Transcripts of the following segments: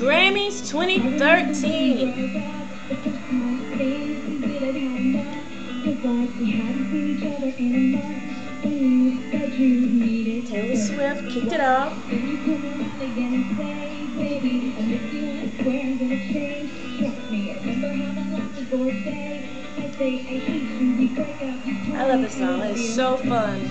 Grammys 2013. Taylor Swift kicked it off. I love this song. It's so fun.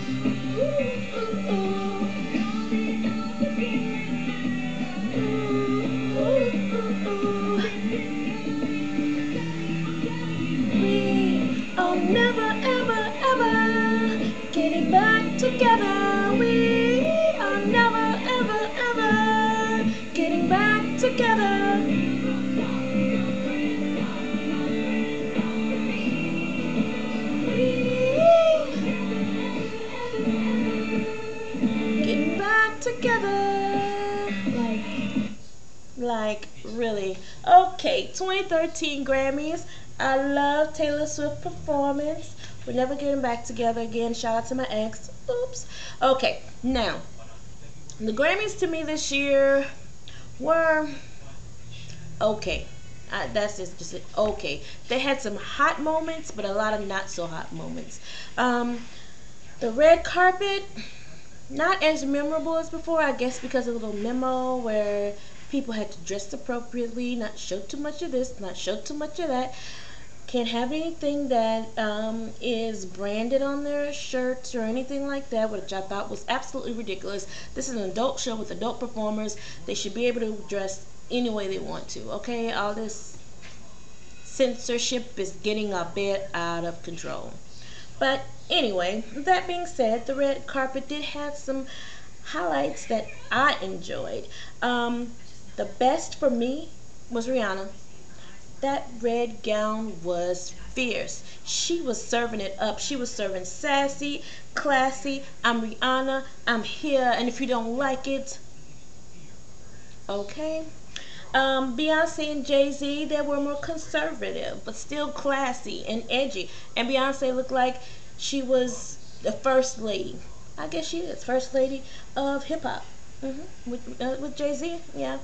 Never, ever, ever getting back together. We are never, ever, ever getting back together. Getting back together. Like, really. Okay, 2013 Grammys. I love Taylor Swift performance. We're never getting back together again. Shout out to my ex. Oops. Okay, now, the Grammys to me this year were okay. That's just it. Okay. They had some hot moments, but a lot of not so hot moments. The red carpet, not as memorable as before, I guess because of the little memo where people had to dress appropriately, not show too much of this, not show too much of that. Can't have anything that is branded on their shirts or anything like that, which I thought was absolutely ridiculous. This is an adult show with adult performers. They should be able to dress any way they want to, okay? All this censorship is getting a bit out of control. But anyway, that being said, the red carpet did have some highlights that I enjoyed. The best for me was Rihanna. That red gown was fierce. She was serving it up. She was serving sassy, classy. I'm Rihanna. I'm here. And if you don't like it, okay. Beyonce and Jay-Z, they were more conservative, but still classy and edgy. And Beyonce looked like she was the first lady. I guess she is first lady of hip-hop. With Jay-Z, yeah.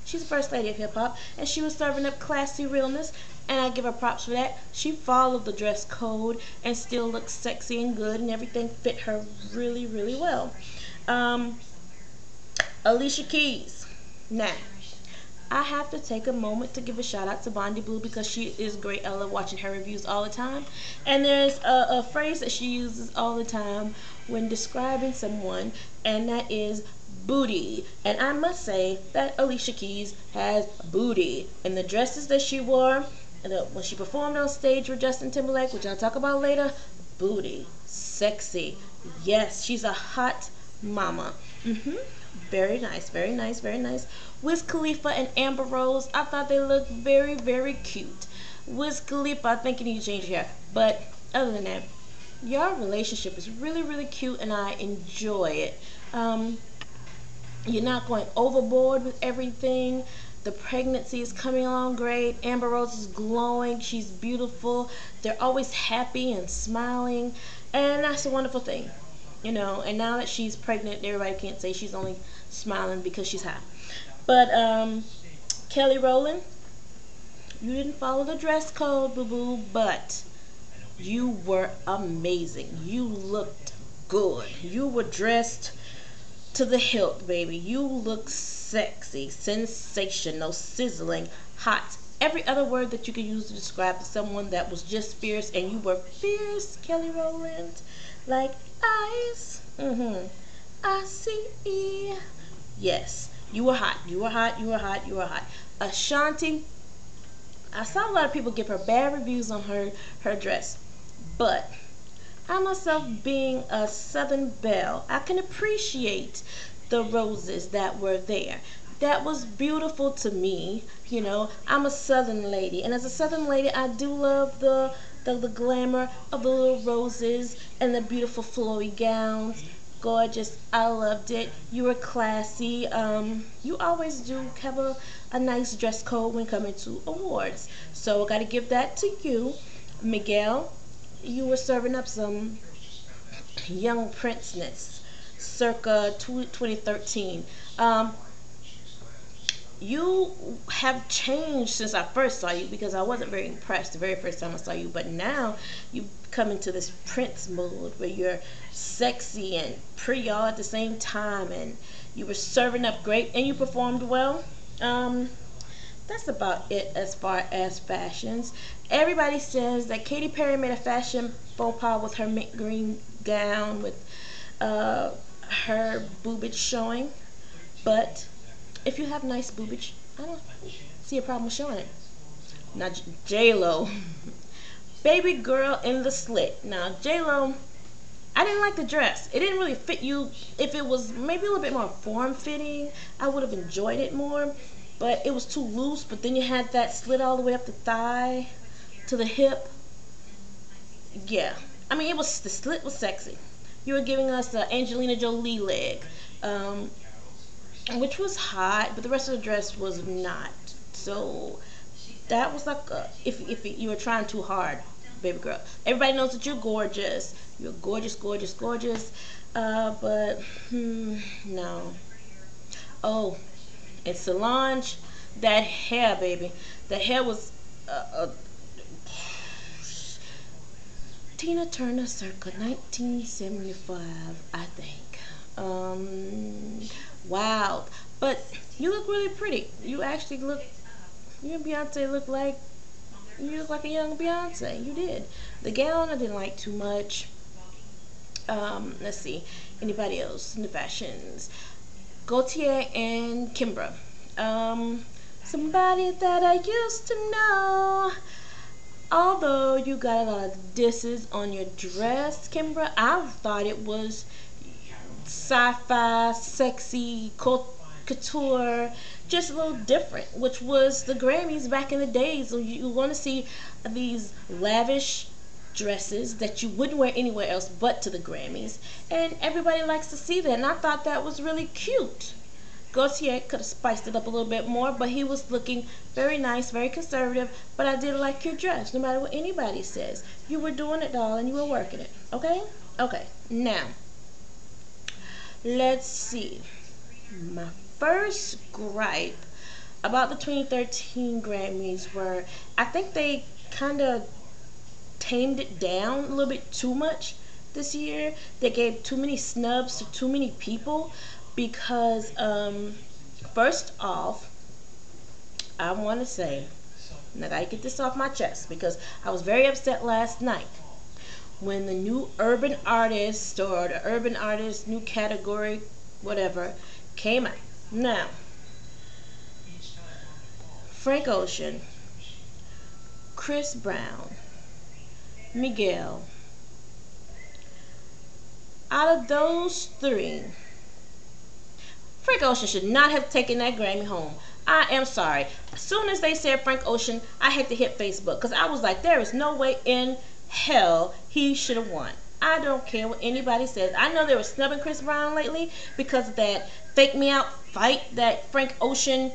She's the first lady of hip-hop, and she was serving up classy realness, and I give her props for that. She followed the dress code and still looked sexy and good, and everything fit her really, really well. Alicia Keys. Now, I have to take a moment to give a shout out to Bondi Blue because she is great. I love watching her reviews all the time. And there's a phrase that she uses all the time when describing someone, and that is booty. And I must say that Alicia Keys has booty. And the dresses that she wore and when she performed on stage with Justin Timberlake, which I'll talk about later, booty, sexy. Yes, she's a hot mama. Very nice, very nice, very nice. Wiz Khalifa and Amber Rose, I thought they looked very, very cute. Wiz Khalifa, I think you need to change your hair. But other than that, your relationship is really, really cute, and I enjoy it. You're not going overboard with everything. The pregnancy is coming along great. Amber Rose is glowing. She's beautiful. They're always happy and smiling. And that's a wonderful thing. You know, and now that she's pregnant, everybody can't say she's only smiling because she's hot. But Kelly Rowland, you didn't follow the dress code, boo-boo, but you were amazing. You looked good. You were dressed to the hilt, baby. You look sexy, sensational, sizzling, hot. Every other word that you could use to describe someone that was just fierce, and you were fierce, Kelly Rowland. Like ice. I see. Yes, you were hot. You were hot. You were hot. You were hot. Ashanti, I saw a lot of people give her bad reviews on her dress, but I myself, being a Southern belle, I can appreciate the roses that were there. That was beautiful to me. You know, I'm a Southern lady, and as a Southern lady, I do love the glamour of the little roses and the beautiful flowy gowns. Gorgeous. I loved it. You were classy. You always do have a nice dress code when coming to awards. So I got to give that to you. Miguel, you were serving up some young princeness circa 2013. you have changed since I first saw you, because I wasn't very impressed the very first time I saw you, but now you come into this Prince mode where you're sexy and pretty all at the same time, and you were serving up great and you performed well. That's about it as far as fashions. Everybody says that Katy Perry made a fashion faux pas with her mint green gown with her boobage showing, but if you have nice boobage, I don't see a problem with showing it. Now, J-Lo, baby girl in the slit. Now, J-Lo, I didn't like the dress. It didn't really fit you. If it was maybe a little bit more form-fitting, I would have enjoyed it more. But it was too loose. But then you had that slit all the way up the thigh to the hip. Yeah, I mean, it was, the slit was sexy. You were giving us the Angelina Jolie leg, which was hot, but the rest of the dress was not. So that was like if you were trying too hard, baby girl. Everybody knows that you're gorgeous. You're gorgeous, gorgeous, gorgeous. But no. Oh, and Solange, that hair, baby. The hair was Tina Turner circa 1975, I think. Wow. But you look really pretty. You actually look, you and Beyonce look like, you look like a young Beyonce. You did. The gown I didn't like too much. Let's see. Anybody else in the fashions? Gaultier and Kimbra. Somebody that I used to know. Although you got a lot of disses on your dress, Kimbra, I thought it was sci-fi, sexy, couture, just a little different, which was the Grammys back in the days. So you want to see these lavish dresses that you wouldn't wear anywhere else but to the Grammys, and everybody likes to see that, and I thought that was really cute. Gaultier could have spiced it up a little bit more, but he was looking very nice, very conservative. But I did like your dress, no matter what anybody says. You were doing it, doll, and you were working it. Okay? Okay. Now, let's see. My first gripe about the 2013 Grammys were, I think they kind of tamed it down a little bit too much this year. They gave too many snubs to too many people. Because, first off, I want to say, and I gotta get this off my chest, because I was very upset last night when the new urban artist, or the urban artist new category, whatever, came out. Now, Frank Ocean, Chris Brown, Miguel, out of those three, Frank Ocean should not have taken that Grammy home. I am sorry. As soon as they said Frank Ocean, I had to hit Facebook, because I was like, there is no way in hell he should have won. I don't care what anybody says. I know they were snubbing Chris Brown lately because of that fake me out fight that Frank Ocean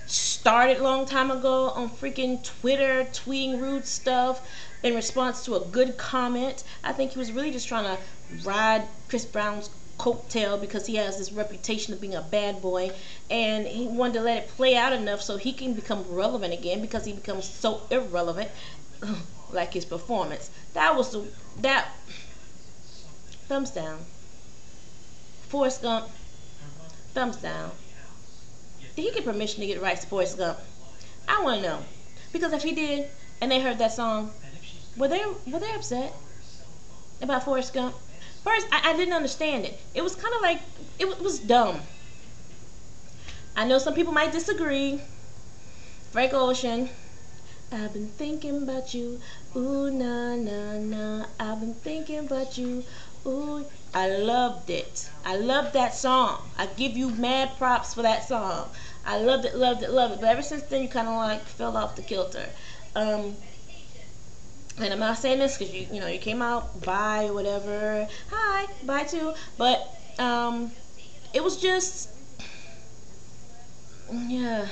started a long time ago on freaking Twitter, tweeting rude stuff in response to a good comment. I think he was really just trying to ride Chris Brown's coattail because he has this reputation of being a bad boy, and he wanted to let it play out enough so he can become relevant again, because he becomes so irrelevant like his performance. That was that thumbs down. Forrest Gump, thumbs down. Did he get permission to get rights to Forrest Gump? I want to know, because if he did and they heard that song, were they upset about Forrest Gump? First, I didn't understand it. It was kind of like, it was dumb. I know some people might disagree. Frank Ocean, I've been thinking about you, ooh, na, na, na, I've been thinking about you, ooh. I loved it. I loved that song. I give you mad props for that song. I loved it, loved it, loved it. But ever since then, you kind of like fell off the kilter. And I'm not saying this because you came out bi or whatever. Hi, bi too. But it was just, yeah,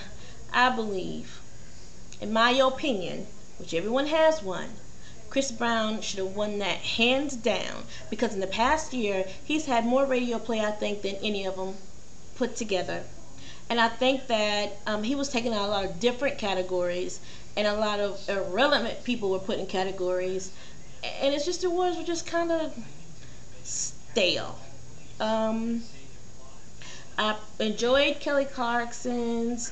I believe, in my opinion, which everyone has one, Chris Brown should have won that hands down, because in the past year he's had more radio play, I think, than any of them put together. And I think that he was taking out a lot of different categories, and a lot of irrelevant people were put in categories, and it's just the awards were just kind of stale. Um, I enjoyed Kelly Clarkson's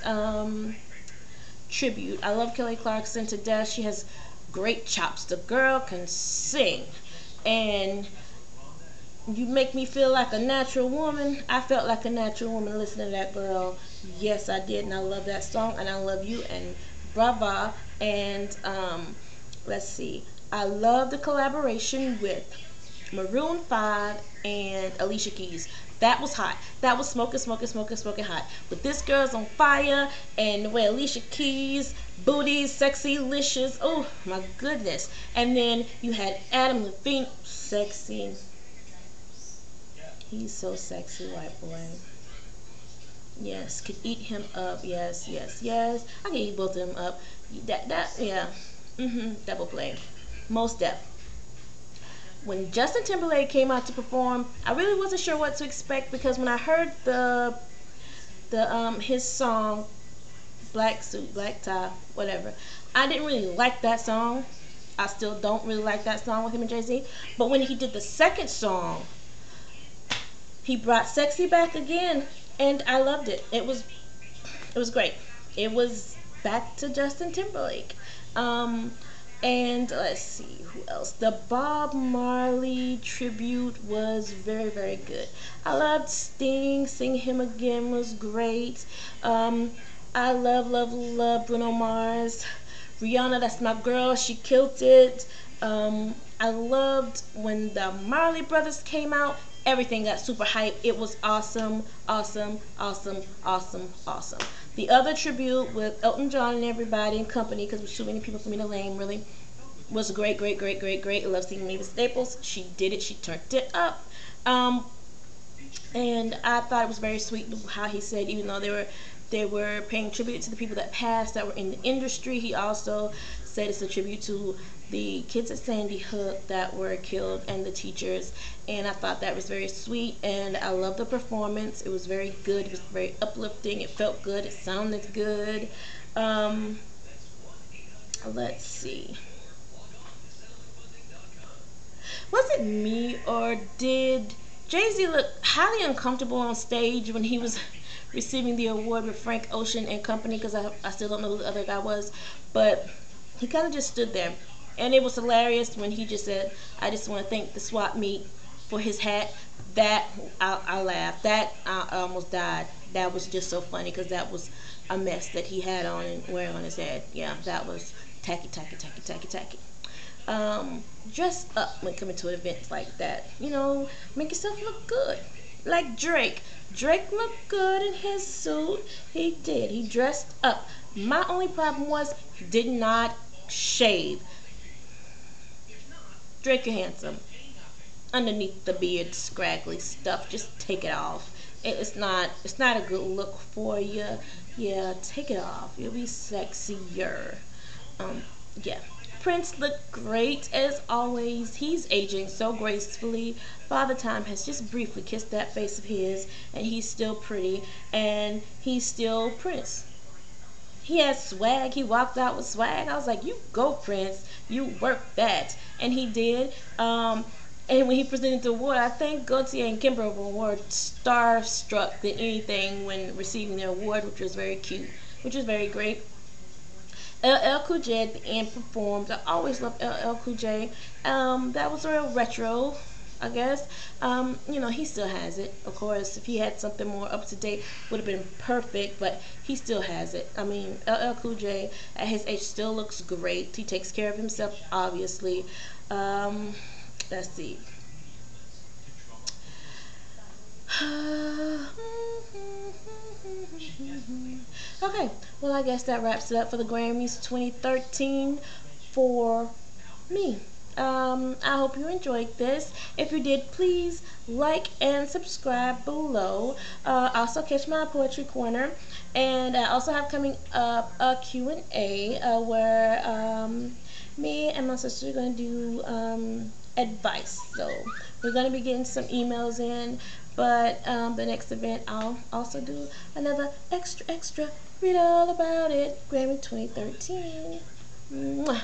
tribute. I love Kelly Clarkson to death. She has great chops. The girl can sing, and you make me feel like a natural woman. I felt like a natural woman listening to that girl. Yes, I did, and I love that song, and I love you, and brava. And let's see, I love the collaboration with Maroon 5 and Alicia Keys. That was hot. That was smoking, smoking, smoking, smoking hot. But this girl's on fire, and the way Alicia Keys, booties, sexy, licious. Oh my goodness. And then you had Adam Levine, sexy. He's so sexy, white boy. Yes, could eat him up. Yes, yes, yes. I can eat both of them up. Yeah. Double play. Most def. When Justin Timberlake came out to perform, I really wasn't sure what to expect, because when I heard the his song Black Suit, Black Tie, whatever, I didn't really like that song. I still don't really like that song with him and Jay-Z. But when he did the second song, he brought sexy back again, and I loved it. It was great. It was back to Justin Timberlake. And let's see who else. The Bob Marley tribute was very, very good. I loved Sting. Sing Him Again was great. I love Bruno Mars. Rihanna, that's my girl. She killed it. I loved when the Marley Brothers came out. Everything got super hype. It was awesome, awesome, awesome, awesome, awesome. The other tribute with Elton John and everybody and company, because there's too many people for me to name, really, was great, great, great, great, great. I love seeing Mavis Staples. She did it. She turned it up. And I thought it was very sweet how he said, even though they were paying tribute to the people that passed that were in the industry, he also said it's a tribute to the kids at Sandy Hook that were killed and the teachers. And I thought that was very sweet, and I loved the performance. It was very good. It was very uplifting. It felt good. It sounded good. Let's see. Was it me, or did Jay-Z look highly uncomfortable on stage when he was receiving the award with Frank Ocean and company? Because I still don't know who the other guy was, but he kind of just stood there. And it was hilarious when he just said, "I just want to thank the swap meet for his hat." That, I laughed. That, I almost died. That was just so funny, because that was a mess that he had on and wearing on his head. Yeah, that was tacky, tacky, tacky, tacky, tacky. Dress up when coming to events like that. You know, make yourself look good. Like Drake. Drake looked good in his suit. He did. He dressed up. My only problem was he did not shave. Drake, you're handsome. Underneath the beard, scraggly stuff, just take it off. It's not a good look for you. Yeah, take it off. You'll be sexier. Yeah. Prince looked great as always. He's aging so gracefully. Father Time has just briefly kissed that face of his, and he's still pretty, and he's still Prince. He had swag. He walked out with swag. I was like, you go, Prince. You work that. And he did. And when he presented the award, I think Gaultier and Kimber were more starstruck than anything when receiving the award, which was very cute, which was very great. LL Cool J at the end performed. I always loved LL Cool J. That was real retro, I guess. You know, he still has it. Of course, if he had something more up to date, would have been perfect, but he still has it. I mean, LL Cool J at his age still looks great. He takes care of himself, obviously. Let's see. Okay, well, I guess that wraps it up for the Grammys 2013 for me. I hope you enjoyed this. If you did, please like and subscribe below. Also catch my poetry corner, and I also have coming up a Q&A where me and my sister are going to do advice. So we're going to be getting some emails in But the next event, I'll also do another extra. Read all about it. Grammy 2013. Mwah.